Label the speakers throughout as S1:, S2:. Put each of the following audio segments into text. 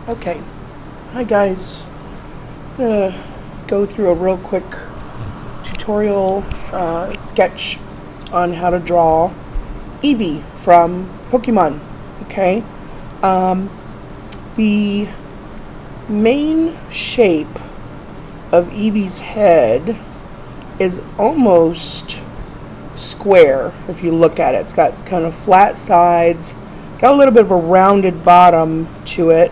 S1: Okay, hi guys. I'm gonna go through a real quick tutorial sketch on how to draw Eevee from Pokemon. Okay, the main shape of Eevee's head is almost square if you look at it. It's got kind of flat sides, got a little bit of a rounded bottom to it.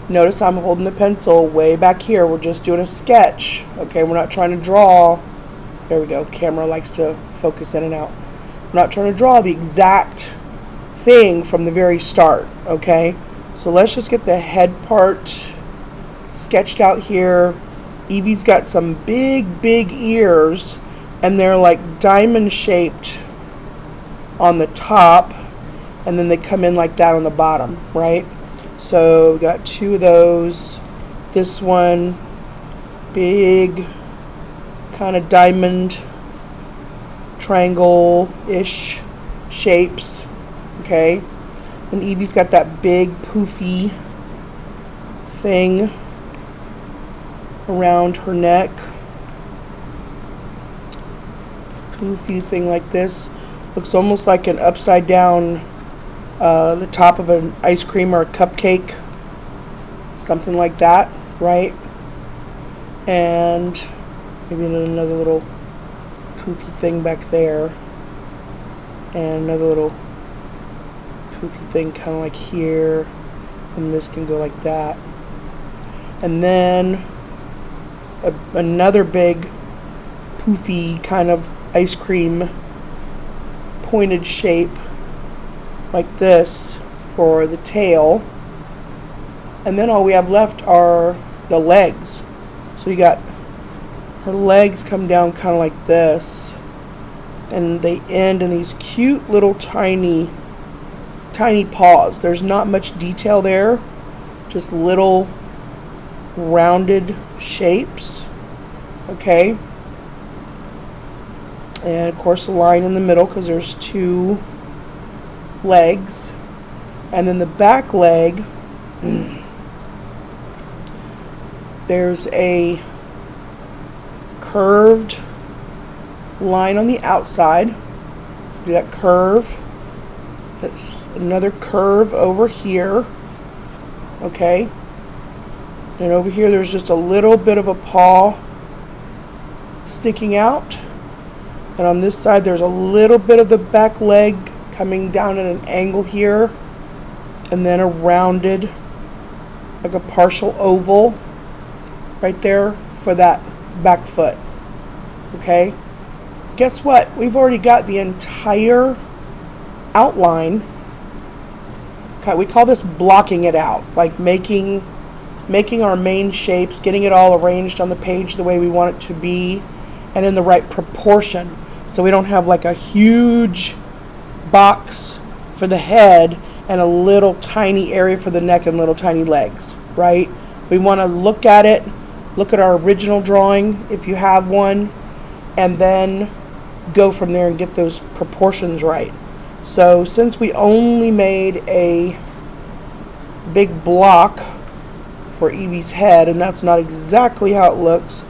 S1: Notice I'm holding the pencil way back here. We're just doing a sketch. Okay, we're not trying to draw. There we go. Camera likes to focus in and out. We're not trying to draw the exact thing from the very start. Okay, so let's just get the head part sketched out here. Eevee's got some big ears, and they're like diamond shaped on the top, and then they come in like that on the bottom, right? So we got two of those. This one, big kind of diamond triangle-ish shapes. Okay. And Eevee's got that big poofy thing around her neck. Poofy thing like this. Looks almost like an upside down the top of an ice cream or a cupcake, something like that, right? And maybe another little poofy thing back there, and another little poofy thing kind of like here, and this can go like that, and then another big poofy kind of ice cream pointed shape like this for the tail. And then all we have left are the legs. So you got her legs come down kind of like this, and they end in these cute little tiny paws. There's not much detail there, just little rounded shapes. Okay, and of course a line in the middle because there's two legs. And then the back leg, there's a curved line on the outside. Do that curve. That's another curve over here. Okay, and over here there's just a little bit of a paw sticking out, and on this side there's a little bit of the back leg coming down at an angle here, and then a rounded, like a partial oval right there for that back foot. Okay, guess what? We've already got the entire outline. Okay, we call this blocking it out, like making our main shapes, getting it all arranged on the page the way we want it to be and in the right proportion, so we don't have like a huge box for the head and a little tiny area for the neck and little tiny legs, right? We want to look at it, look at our original drawing if you have one, and then go from there and get those proportions right. So since we only made a big block for Eevee's head, and that's not exactly how it looks,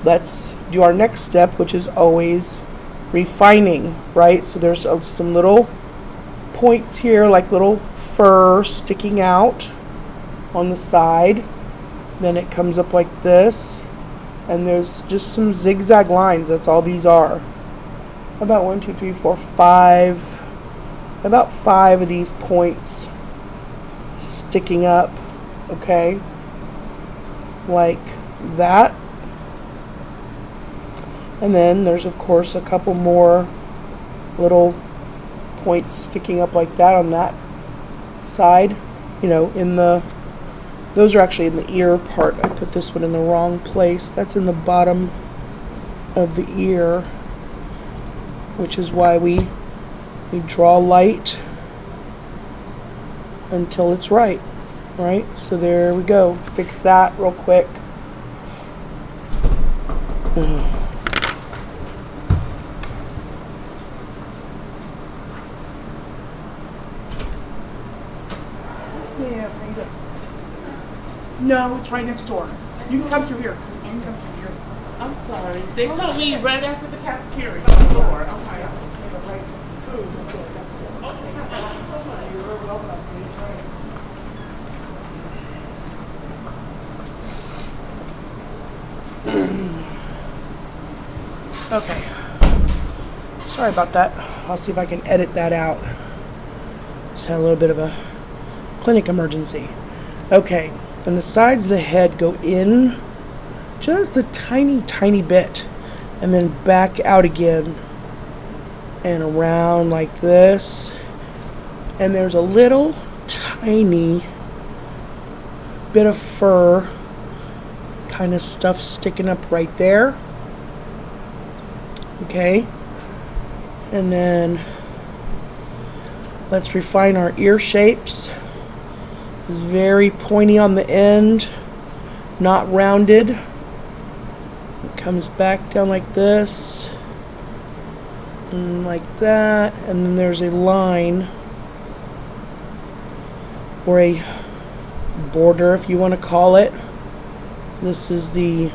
S1: let's do our next step, which is always refining, right? So there's some little points here, like little fur sticking out on the side. Then it comes up like this, and there's just some zigzag lines. That's all these are. About 1, 2, 3, 4, 5. About 5 of these points sticking up, okay, like that. And then there's of course a couple more little points sticking up like that on that side, you know, those are actually in the ear part. I put this one in the wrong place. That's in the bottom of the ear, which is why we draw light until it's right. So there we go. Fix that real quick. No, it's right next door. You can come through here. You can come through here.
S2: I'm sorry. They told me right after the cafeteria door. Okay.
S1: Right. Food.
S2: Okay. Thank you so much.
S1: You're welcome. Anytime. Okay. Sorry about that. I'll see if I can edit that out. Just had a little bit of a clinic emergency. Okay. And the sides of the head go in just a tiny bit. And then back out again. And around like this. And there's a little tiny bit of fur kind of stuff sticking up right there. Okay, and then let's refine our ear shapes. It's very pointy on the end, not rounded. It comes back down like this and like that, and then there's a line or a border, if you want to call it. This is the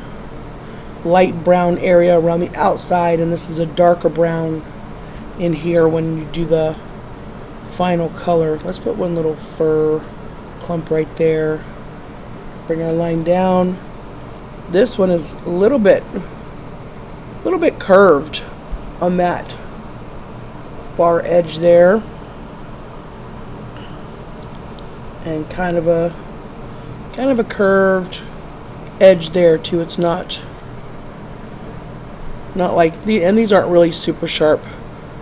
S1: light brown area around the outside, and this is a darker brown in here when you do the final color. Let's put one little fur clump right there. Bring our line down. This one is a little bit curved on that far edge there, and kind of a curved edge there too. It's not like and these aren't really super sharp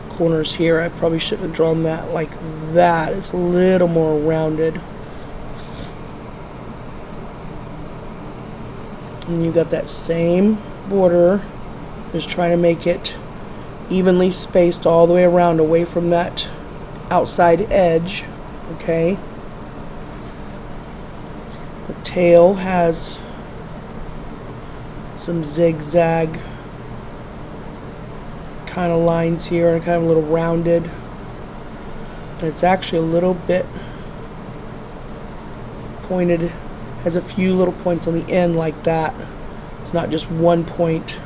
S1: corners here. I probably shouldn't have drawn that like that. It's a little more rounded. And you got that same border, just trying to make it evenly spaced all the way around, away from that outside edge. Okay. The tail has some zigzag kind of lines here, and kind of a little rounded. And it's actually a little bit pointed, has a few little points on the end like that. It's not just one point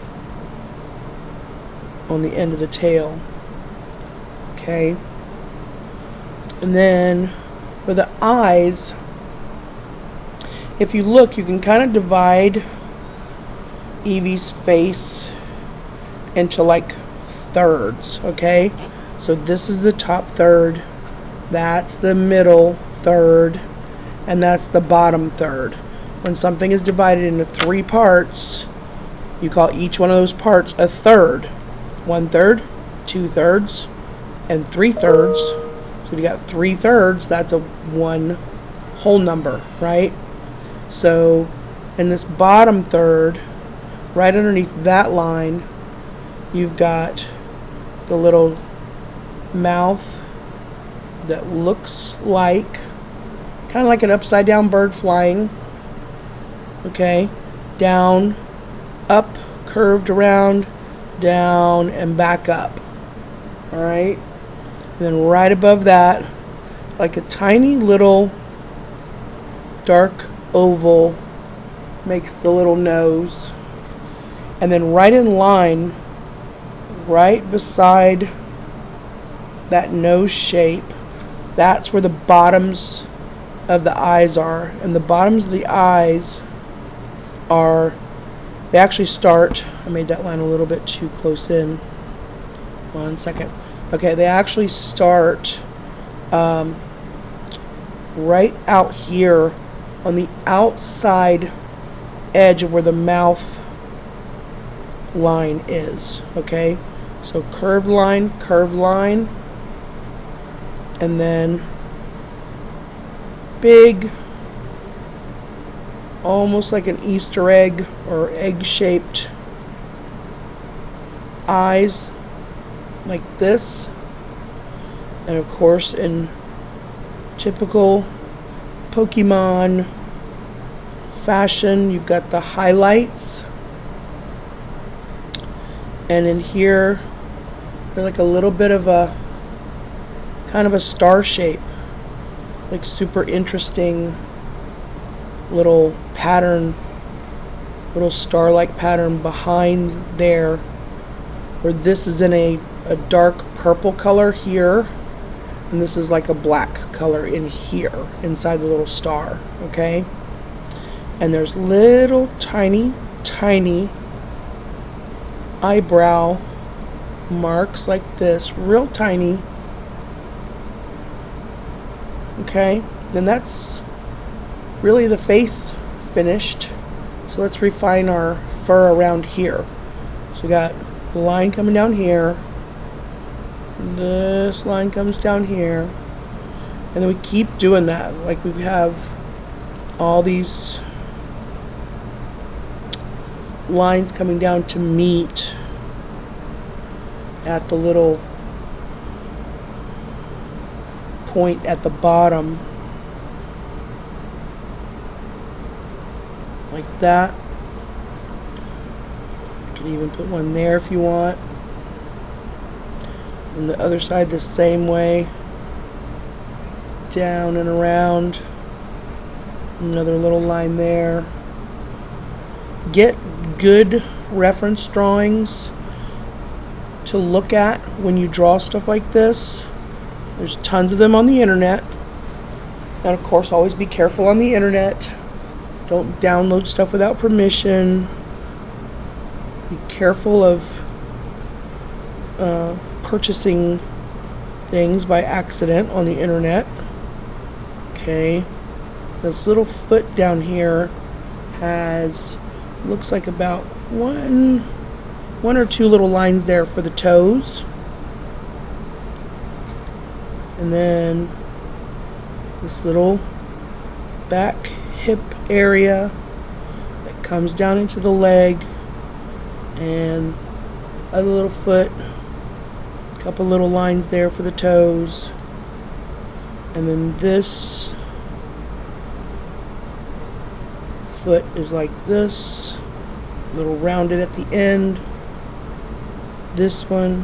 S1: on the end of the tail. Okay. And then for the eyes, if you look, you can kind of divide Eevee's face into like thirds. Okay, so this is the top third, that's the middle third, and that's the bottom third. When something is divided into 3 parts, you call each one of those parts a third. 1/3, 2/3, and 3/3. So if you got 3/3, that's a 1 whole number, right? So in this bottom third, right underneath that line, you've got the little mouth that looks like kind of like an upside down bird flying. Okay, down, up, curved around, down, and back up. Alright, then right above that, like a tiny little dark oval, makes the little nose. And then right in line, right beside that nose shape, that's where the bottoms of the eyes are. And the bottoms of the eyes are, they actually start, I made that line a little bit too close in. 1 second. Okay, they actually start right out here on the outside edge of where the mouth line is. Okay, so curved line, and then big, almost like an Easter egg or egg-shaped eyes like this. And of course, in typical Pokemon fashion, you've got the highlights, and in here they're like a little bit of a kind of a star shape, like super interesting little pattern, little star-like pattern behind there, where this is in a dark purple color here, and this is like a black color in here inside the little star, okay? And there's little tiny eyebrow marks like this, real tiny, okay? Then that's really the face finished. So let's refine our fur around here. So we got the line coming down here, this line comes down here, and then we keep doing that. Like we have all these lines coming down to meet at the little point at the bottom, like that. You can even put one there if you want. And the other side the same way, down and around. Another little line there. Get good reference drawings to look at when you draw stuff like this. There's tons of them on the internet. And of course, always be careful on the internet. Don't download stuff without permission. Be careful of purchasing things by accident on the internet. Okay, this little foot down here has, looks like about one or two little lines there for the toes, and then this little back hip area that comes down into the leg, and a little foot, a couple little lines there for the toes, and then this foot is like this, a little rounded at the end. This one,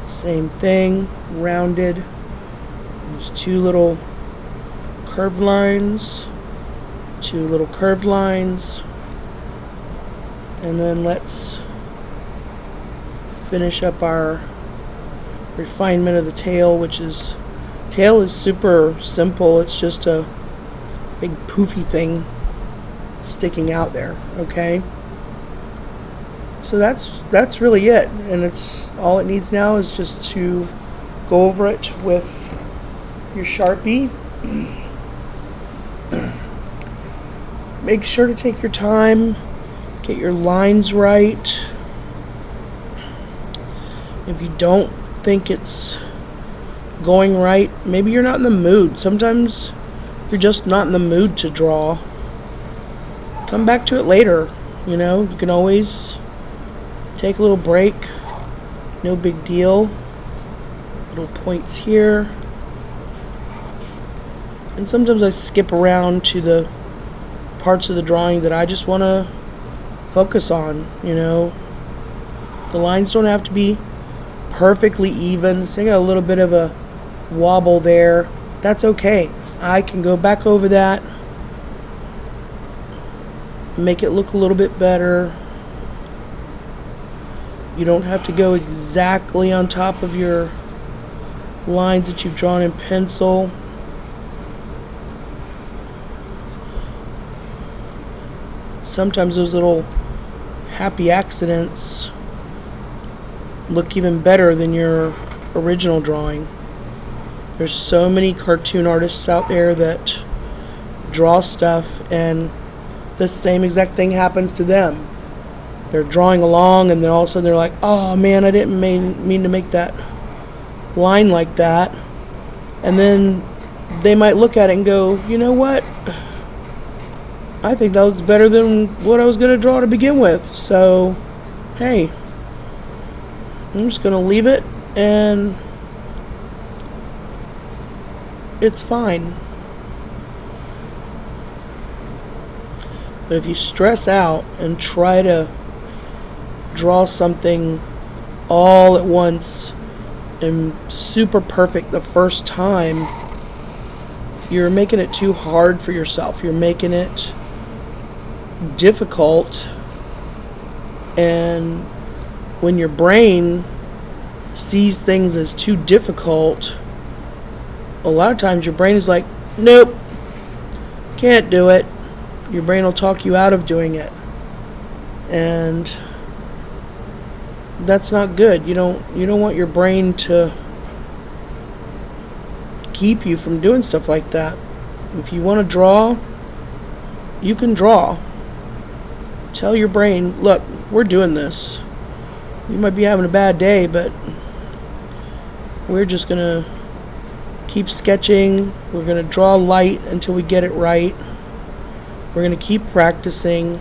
S1: same thing, rounded. There's two little curved lines, two little curved lines, and then let's finish up our refinement of the tail, which is, tail is super simple. It's just a big poofy thing sticking out there, okay? So that's really it, and it's all it needs now is just to go over it with your Sharpie. Make sure to take your time, get your lines right. If you don't think it's going right, maybe you're not in the mood. Sometimes you're just not in the mood to draw. Come back to it later, you know. You can always take a little break, no big deal. Little points here. And sometimes I skip around to the parts of the drawing that I just want to focus on, you know. The lines don't have to be perfectly even. So I got a little bit of a wobble there. That's okay. I can go back over that, make it look a little bit better. You don't have to go exactly on top of your lines that you've drawn in pencil. Sometimes those little happy accidents look even better than your original drawing. There's so many cartoon artists out there that draw stuff and the same exact thing happens to them. They're drawing along and then all of a sudden they're like, oh man, I didn't mean to make that line like that. And then they might look at it and go, you know what? I think that was better than what I was going to draw to begin with. So, hey, I'm just going to leave it and it's fine. But if you stress out and try to draw something all at once and super perfect the first time, you're making it too hard for yourself. You're making it difficult, and when your brain sees things as too difficult, a lot of times your brain is like, nope, can't do it. Your brain will talk you out of doing it, and that's not good. You don't want your brain to keep you from doing stuff like that. If you want to draw, you can draw. Tell your brain, look, we're doing this. You might be having a bad day, but we're just going to keep sketching. We're going to draw light until we get it right. We're going to keep practicing.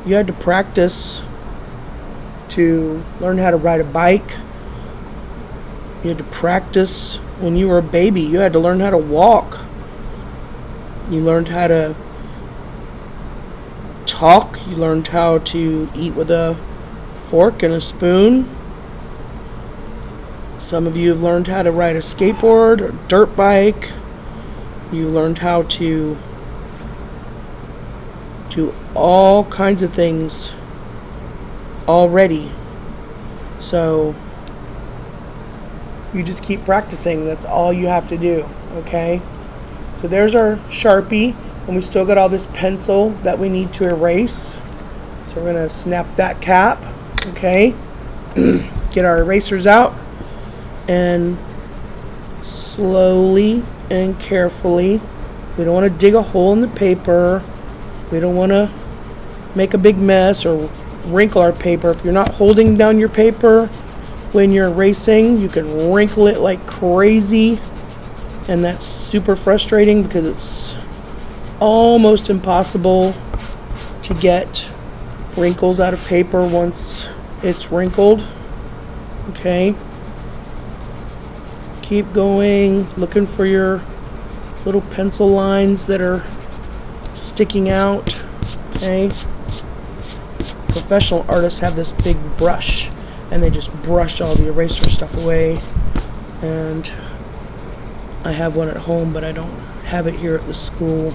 S1: You had to practice to learn how to ride a bike. You had to practice when you were a baby. You had to learn how to walk. You learned how to talk. You learned how to eat with a fork and a spoon. Some of you have learned how to ride a skateboard or dirt bike. You learned how to do all kinds of things already. So you just keep practicing. That's all you have to do, okay? So there's our Sharpie, and we still got all this pencil that we need to erase. So we're going to snap that cap, okay? Get our erasers out, and slowly and carefully. We don't want to dig a hole in the paper. We don't want to make a big mess or wrinkle our paper. If you're not holding down your paper when you're erasing, you can wrinkle it like crazy, and that's super frustrating because it's almost impossible to get wrinkles out of paper once it's wrinkled. Okay, keep going, looking for your little pencil lines that are sticking out. Okay, professional artists have this big brush, and they just brush all the eraser stuff away. And I have one at home, but I don't have it here at the school.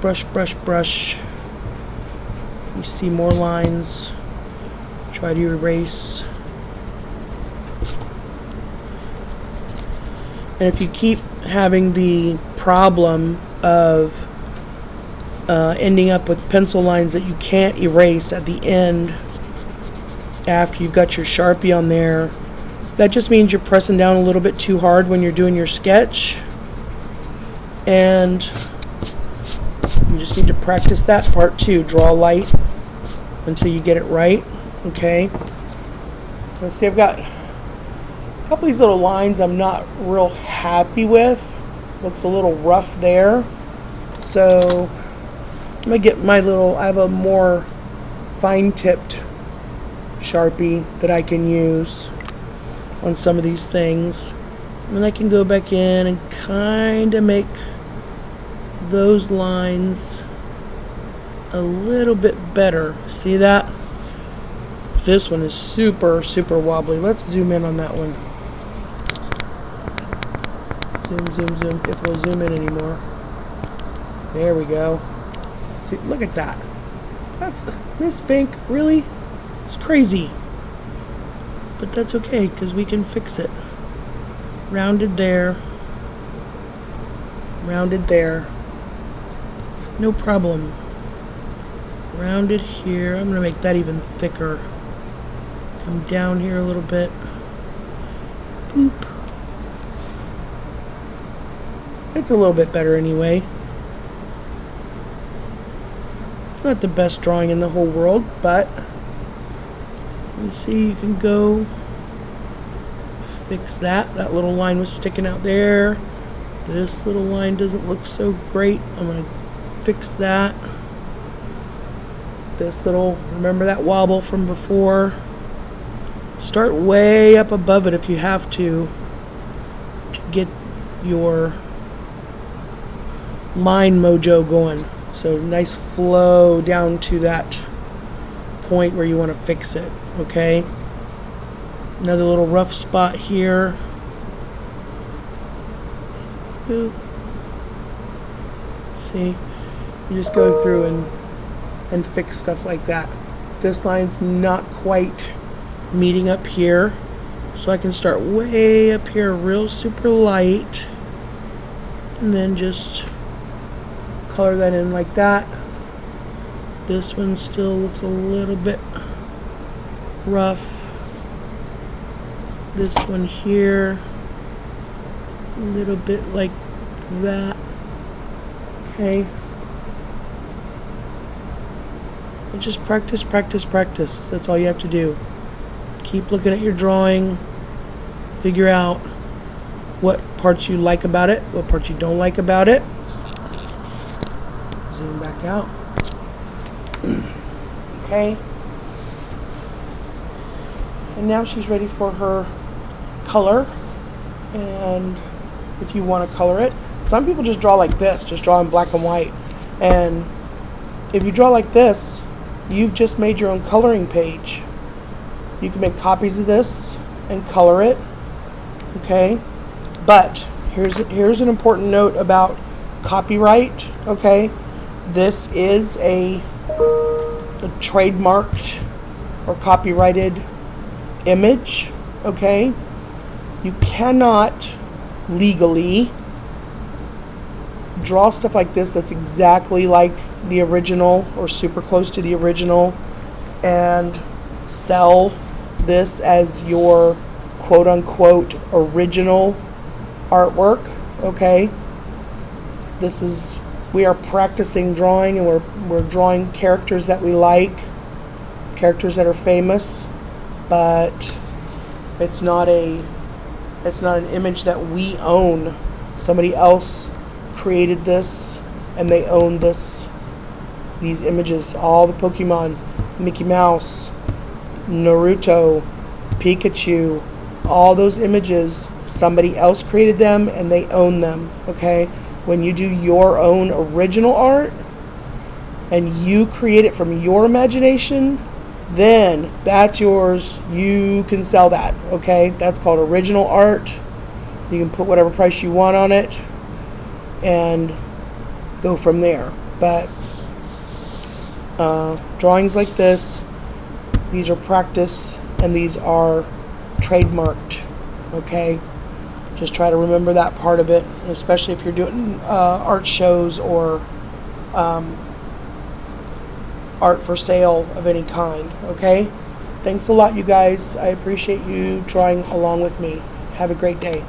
S1: Brush, brush, brush. You see more lines. Try to erase. And if you keep having the problem of ending up with pencil lines that you can't erase at the end after you've got your Sharpie on there, that just means you're pressing down a little bit too hard when you're doing your sketch, and you just need to practice that part too. Draw light until you get it right. Okay, let's see, I've got a couple of these little lines I'm not real happy with. Looks a little rough there, so I'm going to get my little, I have a more fine-tipped Sharpie that I can use on some of these things. And then I can go back in and kind of make those lines a little bit better. See that? This one is super, super wobbly. Let's zoom in on that one. Zoom, zoom, zoom. If we'll zoom in anymore. There we go. See, look at that. That's Miss Fink, really? It's crazy. But that's okay, because we can fix it. Rounded there. Rounded there. No problem. Rounded here. I'm going to make that even thicker. Come down here a little bit. Boop. It's a little bit better anyway. It's not the best drawing in the whole world, but you see, you can go fix that. That little line was sticking out there. This little line doesn't look so great. I'm going to fix that. This little, remember that wobble from before? Start way up above it if you have to get your line mojo going. So nice flow down to that point where you want to fix it. Okay, another little rough spot here. Boop. See, you just go through and fix stuff like that. This line's not quite meeting up here, so I can start way up here real super light and then just color that in like that. This one still looks a little bit rough. This one here, a little bit like that. Okay. And just practice, practice, practice. That's all you have to do. Keep looking at your drawing. Figure out what parts you like about it, what parts you don't like about it. Zoom back out. Okay. And now she's ready for her color. And if you want to color it, some people just draw like this, just draw in black and white. And if you draw like this, you've just made your own coloring page. You can make copies of this and color it. Okay? But here's an important note about copyright. Okay? This is a trademarked or copyrighted image. Okay? You cannot legally draw stuff like this that's exactly like the original or super close to the original and sell this as your quote-unquote original artwork. Okay, we are practicing drawing, and we're drawing characters that we like, characters that are famous, but it's not an image that we own. Somebody else created this and they own these images. All the Pokemon, Mickey Mouse, Naruto, Pikachu, all those images, somebody else created them and they own them. Okay? When you do your own original art and you create it from your imagination, then that's yours. You can sell that. Okay? That's called original art. You can put whatever price you want on it and go from there. But drawings like this, these are practice and these are trademarked. Okay? Just try to remember that part of it, especially if you're doing art shows or art for sale of any kind. Okay? Thanks a lot, you guys. I appreciate you drawing along with me. Have a great day.